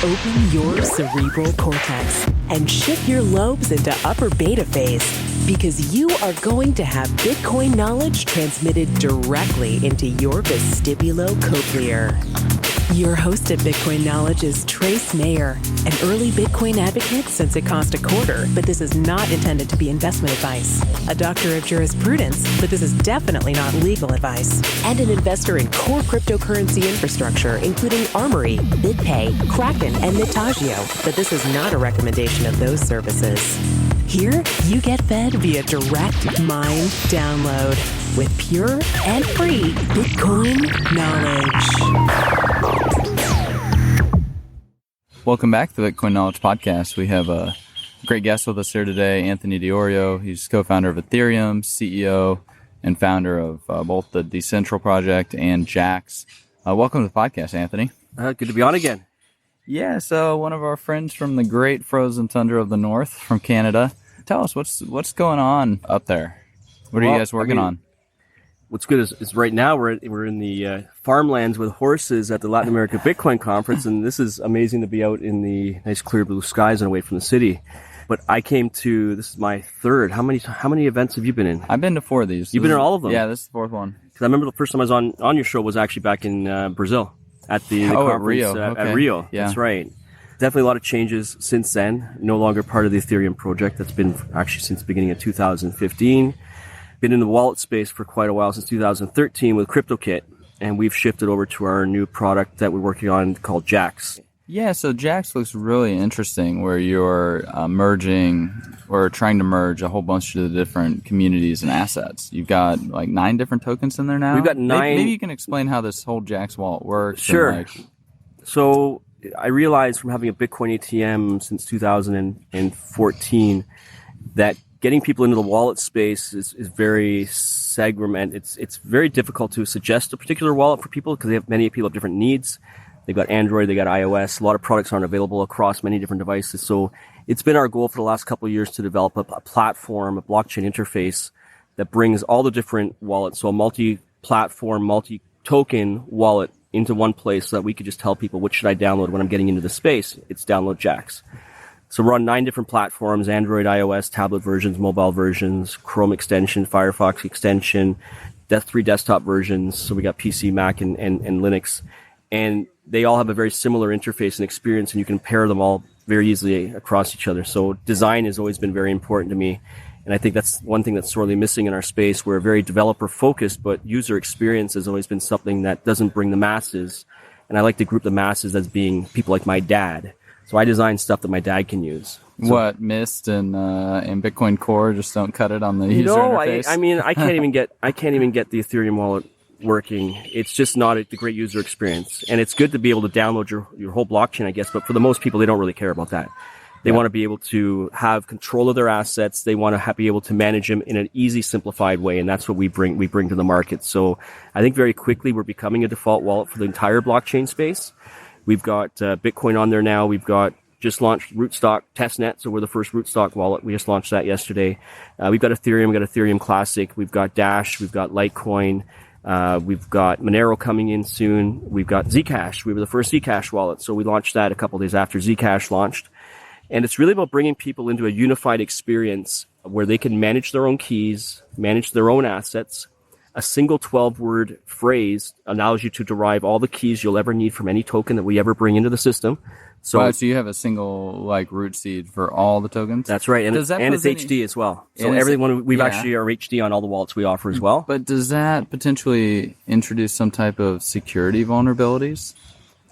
Open your cerebral cortex and shift your lobes into upper beta phase, because you are going to have Bitcoin knowledge transmitted directly into your vestibulocochlear. Your host at Bitcoin Knowledge is Trace Mayer, an early Bitcoin advocate since it cost $0.25, but this is not intended to be investment advice. A doctor of jurisprudence, but this is definitely not legal advice. And an investor in core cryptocurrency infrastructure, including Armory, BitPay, Kraken, and Nitagio, but this is not a recommendation of those services. Here, you get fed via direct mind download with pure and free Bitcoin knowledge. Welcome back to the Bitcoin Knowledge Podcast. We have a great guest with us here today, Anthony Iorio. He's co-founder of Ethereum, CEO, and founder of both the Decentral project and Jaxx. Welcome to the podcast, Anthony. Good to be on again. Yeah, so one of our friends from the great frozen tundra of the north, from Canada. Tell us, what's going on up there? What are you guys working on? What's good is right now we're in the farmlands with horses at the Latin America Bitcoin Conference, and this is amazing to be out in the nice clear blue skies and away from the city. But I came to, this is my third. How many events have you been in? I've been to 4 of these. You've been in all of them? Yeah, this is the 4th one. Because I remember the first time I was on your show was actually back in Brazil at the conference at Rio. At Rio. Yeah. That's right. Definitely a lot of changes since then. No longer part of the Ethereum project. That's been actually since the beginning of 2015. Been in the wallet space for quite a while, since 2013 with CryptoKit, and we've shifted over to our new product that we're working on called Jaxx. Yeah, so Jaxx looks really interesting, where you're merging or trying to merge a whole bunch of the different communities and assets. You've got like 9 different tokens in there now. We've got 9. Maybe you can explain how this whole Jaxx wallet works. Sure. So I realized from having a Bitcoin ATM since 2014 that getting people into the wallet space is very segmented. It's very difficult to suggest a particular wallet for people because many people have different needs. They've got Android, they got iOS. A lot of products aren't available across many different devices. So it's been our goal for the last couple of years to develop a platform, a blockchain interface that brings all the different wallets, so a multi-platform, multi-token wallet into one place so that we could just tell people, what should I download when I'm getting into the space? It's download Jaxx. So we're on 9 different platforms: Android, iOS, tablet versions, mobile versions, Chrome extension, Firefox extension, 3 desktop versions. So we got PC, Mac, and Linux. And they all have a very similar interface and experience, and you can pair them all very easily across each other. So design has always been very important to me. And I think that's one thing that's sorely missing in our space. We're very developer-focused, but user experience has always been something that doesn't bring the masses. And I like to group the masses as being people like my dad. So I design stuff that my dad can use. So, what, Mist and Bitcoin Core just don't cut it on the user interface? I mean, I can't even get the Ethereum wallet working. It's just not the great user experience. And it's good to be able to download your whole blockchain, I guess, but for the most people, they don't really care about that. They want to be able to have control of their assets. They want to be able to manage them in an easy, simplified way, and that's what we bring to the market. So I think very quickly we're becoming a default wallet for the entire blockchain space. We've got Bitcoin on there now. We've got just launched Rootstock testnet, so we're the first Rootstock wallet. We just launched that yesterday. We've got Ethereum, we've got Ethereum Classic, we've got Dash, we've got Litecoin, we've got Monero coming in soon. We've got Zcash. We were the first Zcash wallet, so we launched that a couple of days after Zcash launched. And it's really about bringing people into a unified experience where they can manage their own keys, manage their own assets. A single 12-word phrase allows you to derive all the keys you'll ever need from any token that we ever bring into the system. So you have a single root seed for all the tokens? That's right. And it's HD as well. So everyone, we've actually are HD on all the wallets we offer as well. But does that potentially introduce some type of security vulnerabilities?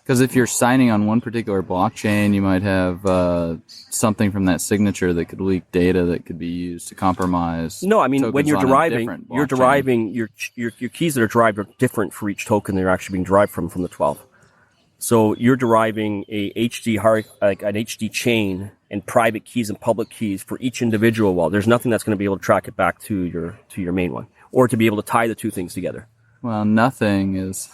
Because if you're signing on one particular blockchain, you might have something from that signature that could leak data that could be used to compromise. No, I mean, when you're deriving your keys that are derived are different for each token they're actually being derived from the 12. So you're deriving an HD chain and private keys and public keys for each individual wallet. There's nothing that's going to be able to track it back to your main one, or to be able to tie the two things together. Well, nothing is.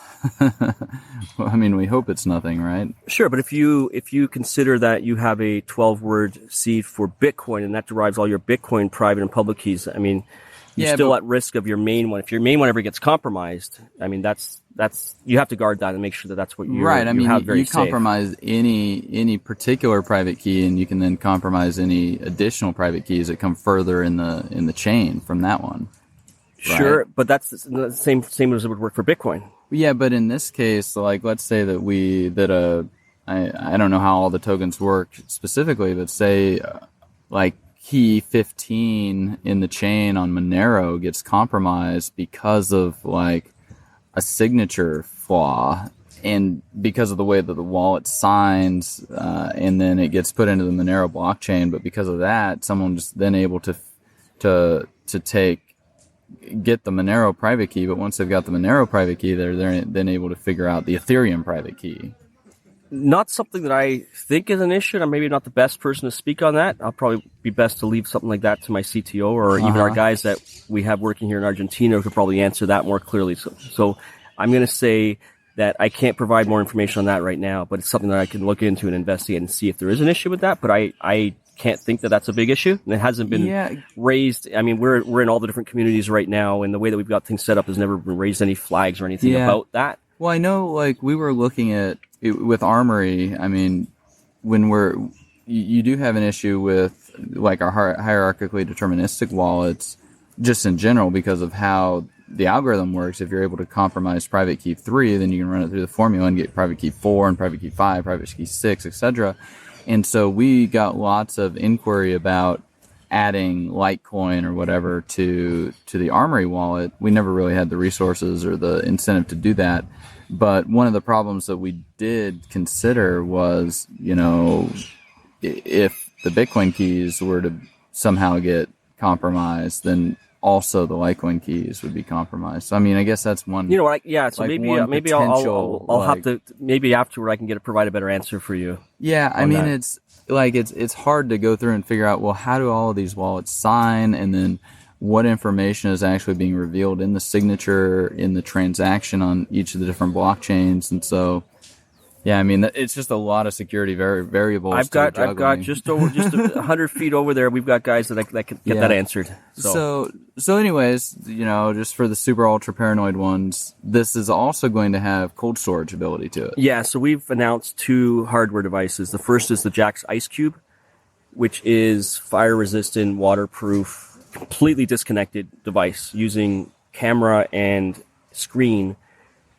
I mean, we hope it's nothing, right? Sure, but if you consider that you have a 12-word seed for Bitcoin and that derives all your Bitcoin private and public keys, I mean, You're still at risk of your main one. If your main one ever gets compromised, I mean, that's you have to guard that and make sure that that's what you right. I mean, you safe. compromise any particular private key, and you can then compromise any additional private keys that come further in the chain from that one. Sure, right? But that's the same as it would work for Bitcoin. Yeah, but in this case, like, let's say that I don't know how all the tokens work specifically, but say like key 15 in the chain on Monero gets compromised because of like a signature flaw, and because of the way that the wallet signs, and then it gets put into the Monero blockchain. But because of that, someone's then able to get the Monero private key. But once they've got the Monero private key, they're then able to figure out the Ethereum private key. Not something that I think is an issue, and I'm maybe not the best person to speak on that. I'll probably be best to leave something like that to my CTO or even our guys that we have working here in Argentina who could probably answer that more clearly. So I'm going to say that I can't provide more information on that right now, but it's something that I can look into and investigate and see if there is an issue with that. But I can't think that that's a big issue, and it hasn't been raised. I mean, we're in all the different communities right now, and the way that we've got things set up has never been raised any flags or anything about that. Well, I know, like, we were looking at it with Armory. I mean, when you do have an issue with like our hierarchically deterministic wallets, just in general, because of how the algorithm works. If you're able to compromise private key 3, then you can run it through the formula and get private key 4 and private key 5, private key 6, etc. And so we got lots of inquiry about adding Litecoin or whatever to the Armory wallet. We never really had the resources or the incentive to do that. But one of the problems that we did consider was, you know, if the Bitcoin keys were to somehow get compromised, then also the Litecoin keys would be compromised. So, I mean, I guess that's one. You know what? So like maybe I'll have to, maybe afterward I can provide a better answer for you. Yeah, I mean, it's hard to go through and figure out, well, how do all of these wallets sign, and then what information is actually being revealed in the signature, in the transaction on each of the different blockchains. And so, yeah, I mean, it's just a lot of security variables. I've got just 100 feet over there. We've got guys that can get that answered. So anyways, you know, just for the super ultra paranoid ones, this is also going to have cold storage ability to it. Yeah. So we've announced 2 hardware devices. The first is the Jaxx Ice Cube, which is fire resistant, waterproof, completely disconnected device using camera and screen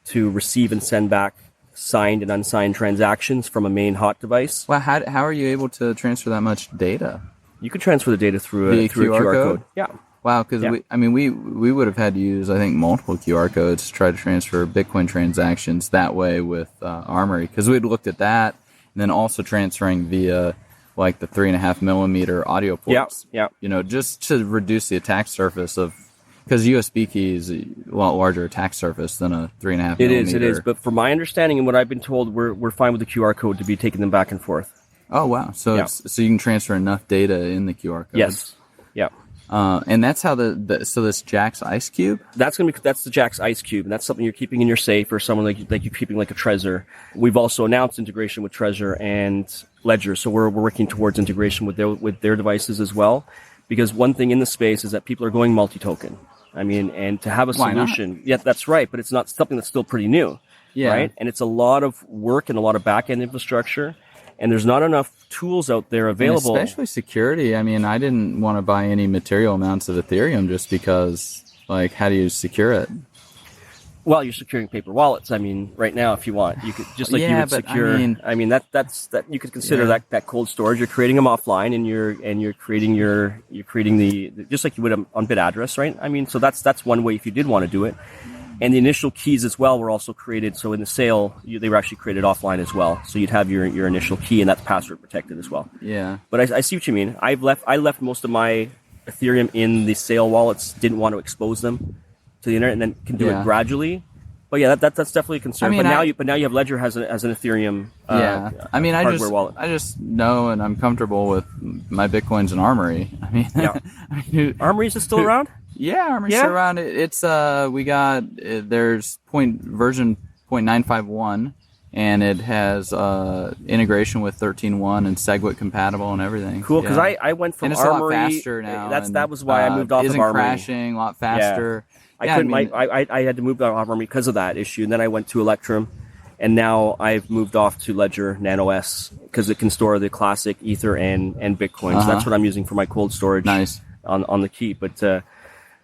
to receive and send back signed and unsigned transactions from a main hot device. Well, how are you able to transfer that much data? You can transfer the data through a QR code. Yeah. Wow, because we would have had to use, I think, multiple QR codes to try to transfer Bitcoin transactions that way with Armory, because we'd looked at that, and then also transferring via like the 3.5 millimeter audio ports. Yeah. You know, just to reduce the attack surface of, because USB key is a lot larger attack surface than a 3.5 millimeter. It is. But from my understanding and what I've been told, we're fine with the QR code to be taking them back and forth. Oh wow! So so you can transfer enough data in the QR code. Yes. Yeah. And that's how so this Jaxx Ice Cube. That's the Jaxx Ice Cube, and that's something you're keeping in your safe, or someone like you're keeping like a Trezor. We've also announced integration with Trezor and Ledger, so we're working towards integration with their devices as well. Because one thing in the space is that people are going multi-token. I mean, and to have a solution, yeah, that's right, but it's not something that's still pretty new, right? And it's a lot of work and a lot of back-end infrastructure. And there's not enough tools out there available. And especially security. I mean, I didn't want to buy any material amounts of Ethereum just because, like, how do you secure it? Well, you're securing paper wallets. I mean, right now, if you want, you could just like you would secure. I mean, that's you could consider that cold storage. You're creating them offline, and you're creating the just like you would on bit address, right? I mean, so that's one way if you did want to do it. And the initial keys as well were also created. So in the sale, they were actually created offline as well. So you'd have your initial key, and that's password protected as well. Yeah. But I see what you mean. I left most of my Ethereum in the sale wallets. Didn't want to expose them to the internet, and then can do it gradually. But yeah, that's definitely a concern. I mean, but now you have Ledger as an Ethereum. I mean, hardware wallet. I just know, and I'm comfortable with my Bitcoins and Armory. I mean, Armory, is it still around? Yeah, Armory's still around. It's there's version 0.951, and it has integration with 13.1 and SegWit compatible and everything. Cool, because I went from and it's Armory. a lot faster now. That was why I moved off of Armory. Isn't crashing, a lot faster. I couldn't. I had to move off Armory because of that issue, and then I went to Electrum, and now I've moved off to Ledger Nano S because it can store the classic Ether and Bitcoin. So that's what I'm using for my cold storage. Nice. On the key, but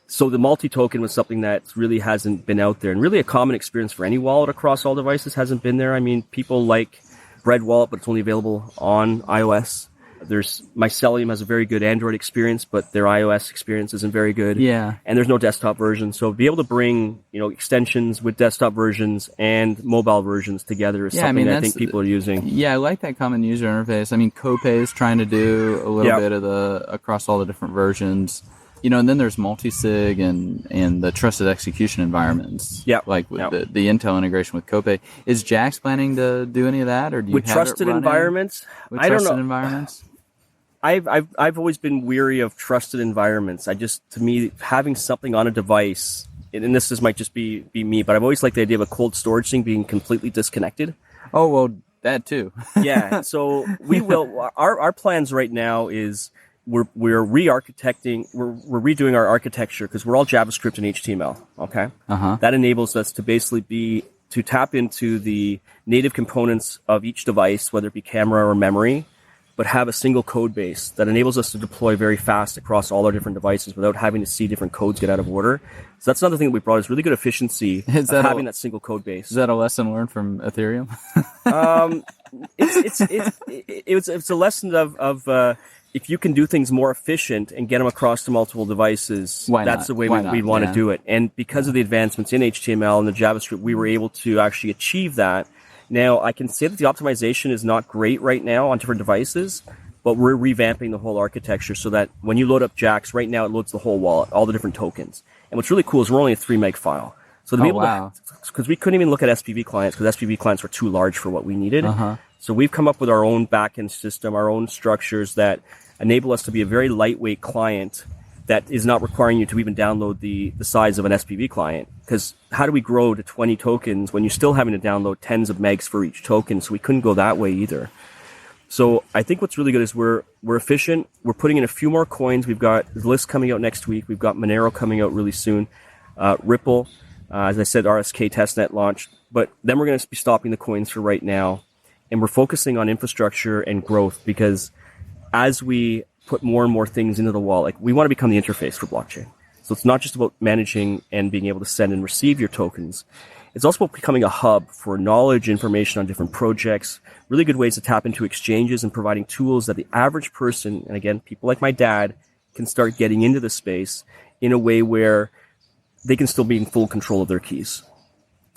so the multi-token was something that really hasn't been out there, and really a common experience for any wallet across all devices hasn't been there. I mean, people like Bread Wallet, but it's only available on iOS. There's Mycelium has a very good Android experience, but their iOS experience isn't very good. Yeah. And there's no desktop version. So be able to bring, extensions with desktop versions and mobile versions together is something I think people are using. Yeah, I like that common user interface. I mean, Copay is trying to do a little bit of across all the different versions. And then there's multi-sig and the trusted execution environments. Yeah. Like with the Intel integration with Copay. Is Jaxx planning to do any of that, or do you with have trusted environments? I don't know. Environments? I've always been weary of trusted environments. To me, having something on a device, and this might just be me, but I've always liked the idea of a cold storage thing being completely disconnected. Oh, well, that too. Yeah. So we will. Our plans right now is. We're re-architecting, we're redoing our architecture because we're all JavaScript and HTML, okay? That enables us to basically to tap into the native components of each device, whether it be camera or memory, but have a single code base that enables us to deploy very fast across all our different devices without having to see different codes get out of order. So that's another thing that we brought is really good efficiency of having that single code base. Is that a lesson learned from Ethereum? It's a lesson of if you can do things more efficient and get them across to multiple devices, that's the way we'd want to do it. And because of the advancements in HTML and the JavaScript, we were able to actually achieve that. Now, I can say that the optimization is not great right now on different devices, but we're revamping the whole architecture so that when you load up Jaxx, right now it loads the whole wallet, all the different tokens. And what's really cool is we're only a 3 meg file. So to be able to, because we couldn't even look at SPV clients because SPV clients were too large for what we needed. So we've come up with our own backend system, our own structures that enable us to be a very lightweight client that is not requiring you to even download the size of an SPV client. Because how do we grow to 20 tokens when you're still having to download tens of megs for each token? So we couldn't go that way either. So I think what's really good is we're efficient. We're putting in a few more coins. We've got the list coming out next week. We've got Monero coming out really soon. Ripple, as I said, RSK testnet launched. But then we're going to be stopping the coins for right now. And we're focusing on infrastructure and growth because as we put more and more things into the wallet, we want to become the interface for blockchain. So it's not just about managing and being able to send and receive your tokens. It's also about becoming a hub for knowledge, information on different projects, really good ways to tap into exchanges and providing tools that the average person, and again, people like my dad, can start getting into the space in a way where they can still be in full control of their keys.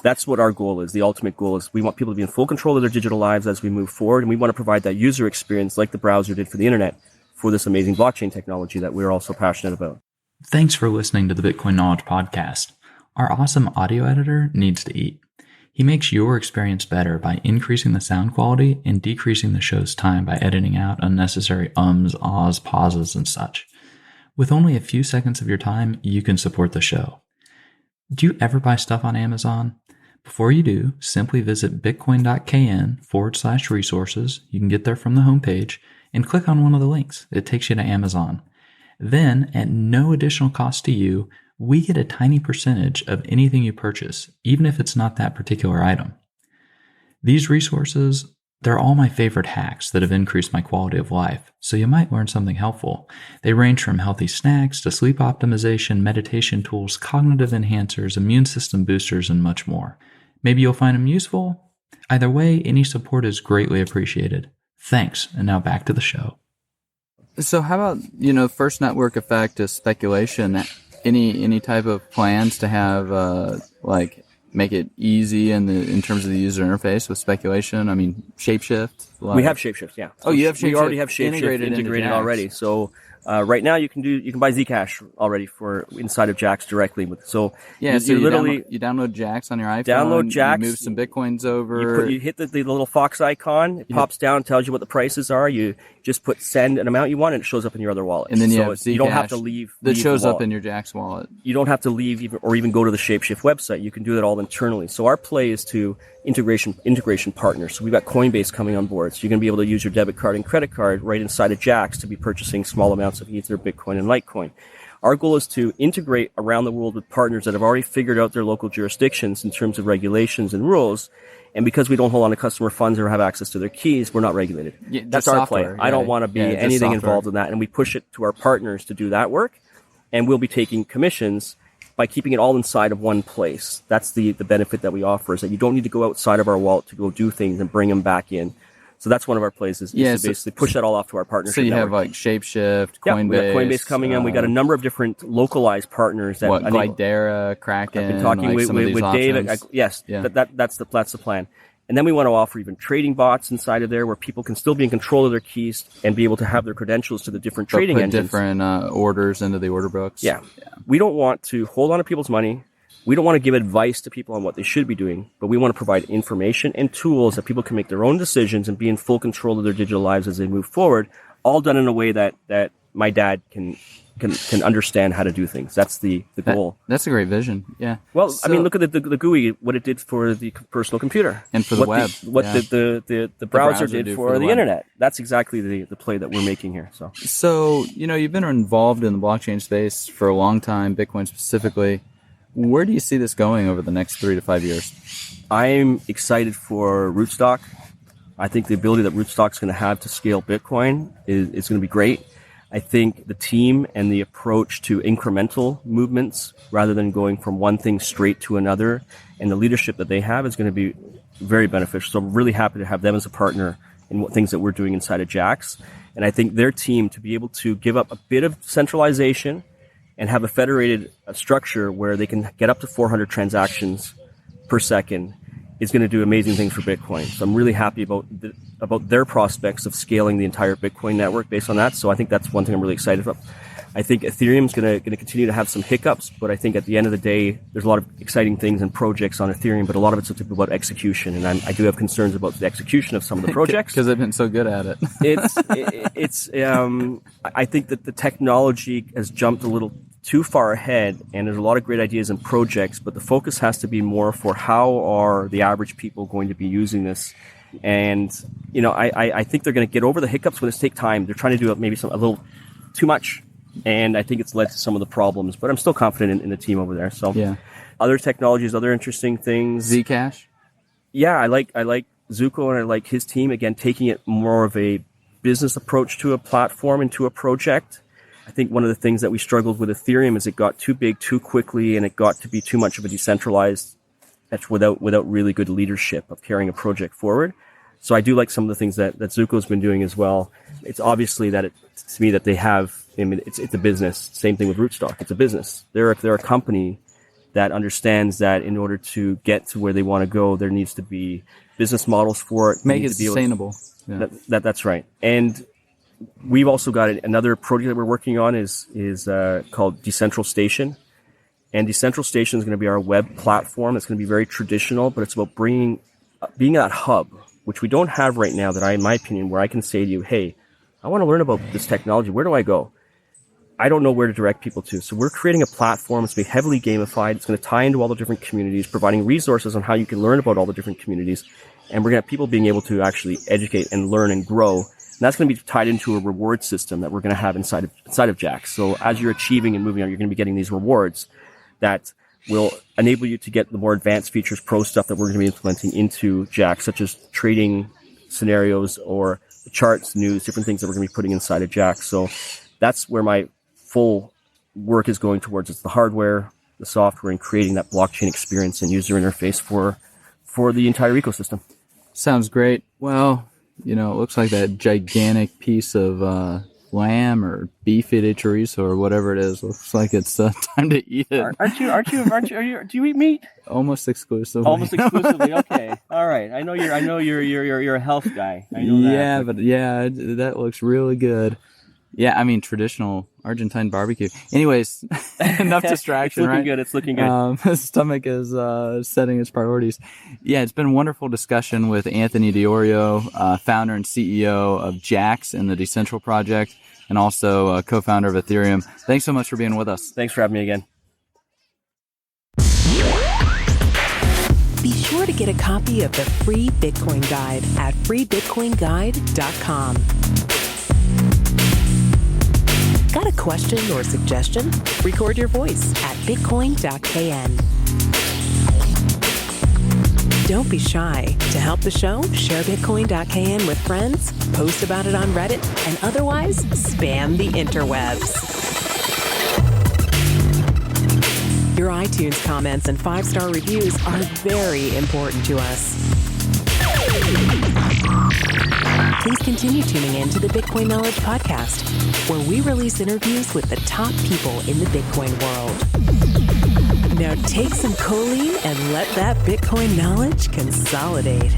That's what our goal is. The ultimate goal is we want people to be in full control of their digital lives as we move forward, and we want to provide that user experience like the browser did for the internet for this amazing blockchain technology that we're all so passionate about. Thanks for listening to the Bitcoin Knowledge Podcast. Our awesome audio editor needs to eat. He makes your experience better by increasing the sound quality and decreasing the show's time by editing out unnecessary ums, ahs, pauses, and such. With only a few seconds of your time, you can support the show. Do you ever buy stuff on Amazon? Before you do, simply visit bitcoin.kn/resources. You can get there from the homepage and click on one of the links. It takes you to Amazon. Then, at no additional cost to you, we get a tiny percentage of anything you purchase, even if it's not that particular item. These resources, they're all my favorite hacks that have increased my quality of life, so you might learn something helpful. They range from healthy snacks to sleep optimization, meditation tools, cognitive enhancers, immune system boosters, and much more. Maybe you'll find them useful. Either way, any support is greatly appreciated. Thanks, and now back to the show. So how about, first network effect is speculation. Any type of plans to have, make it easy in terms of the user interface with speculation? I mean, Shapeshift? We have Shapeshift, yeah. Oh, you have Shapeshift? We already have Shapeshift integrated already. So right now you can buy Zcash already for inside of Jaxx directly. So you download Jaxx on your iPhone. Download Jaxx. You move some Bitcoins over. You hit the little Fox icon. It pops down, tells you what the prices are. You just put send an amount you want, and it shows up in your other wallet. And then you have Zcash. You don't have to leave. That shows up in your Jaxx wallet. You don't have to leave even go to the Shapeshift website. You can do that all internally. So our play is to integration partners. So we've got Coinbase coming on board. So you're going to be able to use your debit card and credit card right inside of Jaxx to be purchasing small amounts of Ether, Bitcoin, and Litecoin. Our goal is to integrate around the world with partners that have already figured out their local jurisdictions in terms of regulations and rules. And because we don't hold on to customer funds or have access to their keys, we're not regulated. Yeah, that's our play. I don't want to be anything involved in that. And we push it to our partners to do that work. And we'll be taking commissions by keeping it all inside of one place. That's the benefit that we offer, is that you don't need to go outside of our wallet to go do things and bring them back in. So that's one of our plays, is to basically push that all off to our partnership. So you network. have like Shapeshift, Coinbase. Yeah, we got Coinbase coming in. We got a number of different localized partners. That Glidera, Kraken. I've been talking with David. That's the plan. And then we want to offer even trading bots inside of there, where people can still be in control of their keys and be able to have their credentials to the different trading engines. Different orders into the order books. Yeah. We don't want to hold on to people's money. We don't want to give advice to people on what they should be doing, but we want to provide information and tools that people can make their own decisions and be in full control of their digital lives as they move forward, all done in a way that my dad can understand how to do things. That's the goal. That's a great vision. Yeah. Well, I mean, look at the GUI, what it did for the personal computer. And for the web. The browser did for the internet. That's exactly the play that we're making here. So, you've been involved in the blockchain space for a long time, Bitcoin specifically. Where do you see this going over the next 3 to 5 years? I'm excited for Rootstock. I think the ability that Rootstock's going to have to scale Bitcoin is going to be great. I think the team and the approach to incremental movements rather than going from one thing straight to another, and the leadership that they have is going to be very beneficial. So I'm really happy to have them as a partner in what things that we're doing inside of Jaxx. And I think their team to be able to give up a bit of centralization and have a federated structure where they can get up to 400 transactions per second is going to do amazing things for Bitcoin. So I'm really happy about their prospects of scaling the entire Bitcoin network based on that. So I think that's one thing I'm really excited about. I think Ethereum's going to continue to have some hiccups, but I think at the end of the day, there's a lot of exciting things and projects on Ethereum, but a lot of it's about execution. And I do have concerns about the execution of some of the projects. Because they've been so good at it. I think that the technology has jumped a little too far ahead, and there's a lot of great ideas and projects, but the focus has to be more for how are the average people going to be using this. And, I think they're going to get over the hiccups, but it's take time. They're trying to do maybe a little too much. And I think it's led to some of the problems, but I'm still confident in the team over there. So, other technologies, other interesting things. Zcash? Yeah, I like Zuko, and I like his team, again, taking it more of a business approach to a platform and to a project. I think one of the things that we struggled with Ethereum is it got too big too quickly, and it got to be too much of a decentralized, without really good leadership of carrying a project forward. So I do like some of the things that Zuko's been doing as well. It's obviously to me that they have, it's a business. Same thing with Rootstock. It's a business. They're a company that understands that in order to get to where they want to go, there needs to be business models for it. Make it sustainable. That's right. And we've also got another project that we're working on is called Decentral Station. And Decentral Station is going to be our web platform. It's going to be very traditional, but it's about being that hub, which we don't have right now, in my opinion, where I can say to you, hey, I want to learn about this technology. Where do I go? I don't know where to direct people to. So we're creating a platform. It's going to be heavily gamified. It's going to tie into all the different communities, providing resources on how you can learn about all the different communities. And we're going to have people being able to actually educate and learn and grow. And that's going to be tied into a reward system that we're going to have inside of Jaxx. So as you're achieving and moving on, you're going to be getting these rewards that will enable you to get the more advanced features, pro stuff that we're going to be implementing into Jaxx, such as trading scenarios or charts, news, different things that we're going to be putting inside of Jaxx. So that's where my full work is going towards. It's the hardware, the software, and creating that blockchain experience and user interface for the entire ecosystem. Sounds great. Well, it looks like that gigantic piece of lamb or beef de chorizo or whatever it is. Looks like it's time to eat it. Aren't you? Do you eat meat? Almost exclusively. Almost exclusively. Okay. All right. I know you're a health guy. I know that. Yeah, but that looks really good. Yeah, I mean, traditional Argentine barbecue. Anyways, enough distraction, it's looking right? good. It's looking good. His stomach is setting its priorities. Yeah, it's been a wonderful discussion with Anthony Iorio, founder and CEO of Jaxx and the Decentral Project, and also co-founder of Ethereum. Thanks so much for being with us. Thanks for having me again. Be sure to get a copy of the free Bitcoin Guide at freebitcoinguide.com. Got a question or suggestion? Record your voice at bitcoin.kn. Don't be shy. To help the show, share bitcoin.kn with friends, post about it on Reddit, and otherwise spam the interwebs. Your iTunes comments and 5-star reviews are very important to us. Please continue tuning in to the Bitcoin Knowledge Podcast, where we release interviews with the top people in the Bitcoin world. Now take some choline and let that Bitcoin knowledge consolidate.